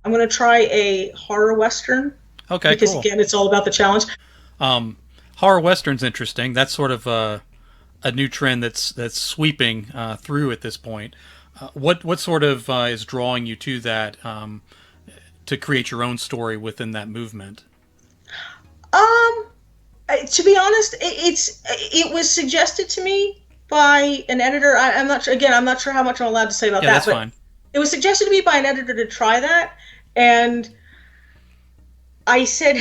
I'm going to try a horror western Okay, because cool. again, it's all about the challenge. Um, Horror western's interesting. That's sort of a new trend that's sweeping through at this point. What sort of is drawing you to that to create your own story within that movement? Um, to be honest, it was suggested to me by an editor. I'm not sure. Again, I'm not sure how much I'm allowed to say about Yeah, that, that's but fine. it was suggested to me by an editor to try that, and I said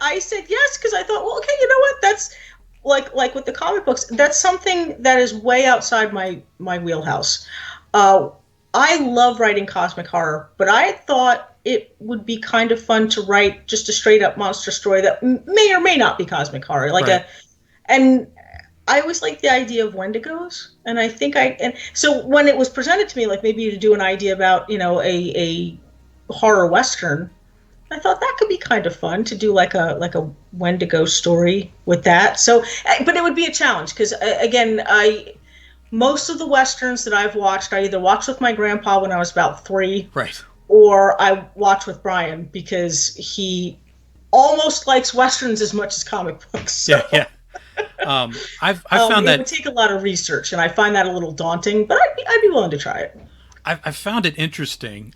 I said yes because I thought, well, okay, you know what? That's like with the comic books. That's something that is way outside my wheelhouse. Uh, I love writing cosmic horror, but I thought it would be kind of fun to write just a straight up monster story that may or may not be cosmic horror, like Right. a and I always like the idea of Wendigos, and I think and so when it was presented to me, like maybe to do an idea about a horror western, I thought that could be kind of fun to do like a Wendigo story with that. So, but it would be a challenge because again, I most of the westerns that I've watched, I either watched with my grandpa when I was about 3, Right. or I watched with Brian because he almost likes westerns as much as comic books. Yeah. So Yeah. I've found it would that take a lot of research, and I find that a little daunting. But I'd be willing to try it. I've found it interesting.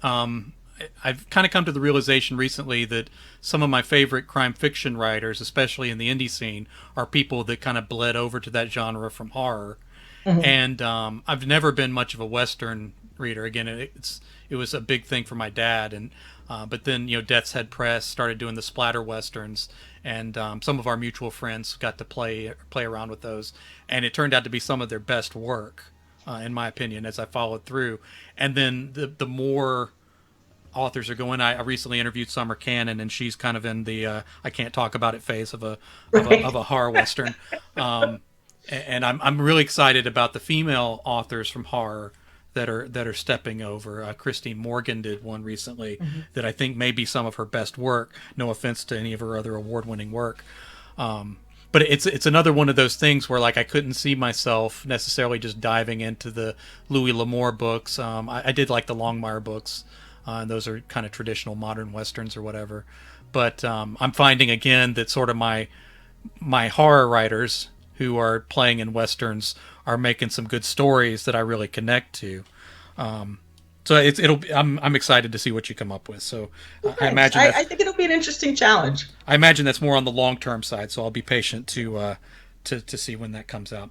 I've kind of come to the realization recently that some of my favorite crime fiction writers, especially in the indie scene, are people that kind of bled over to that genre from horror. Mhm. And I've never been much of a Western reader. Again, it was a big thing for my dad, and but then Death's Head Press started doing the splatter westerns, and some of our mutual friends got to play around with those, and it turned out to be some of their best work, in my opinion, as I followed through. And then the more authors are going. I recently interviewed Summer Cannon, and she's kind of in the I can't talk about it phase of Right. a horror western. Um, and I'm really excited about the female authors from horror that are stepping over. Christine Morgan did one recently Mhm. that I think may be some of her best work. No offense to any of her other award winning work. But it's another one of those things where like I couldn't see myself necessarily just diving into the Louis L'Amour books. I did like the Longmire books, and those are kind of traditional modern westerns or whatever. But I'm finding again that sort of my horror writers who are playing in westerns are making some good stories that I really connect to. So I'm excited to see what you come up with. So Well, I thanks. imagine I that's think it'll be an interesting challenge. I imagine that's more on the long term side. So I'll be patient to see when that comes out.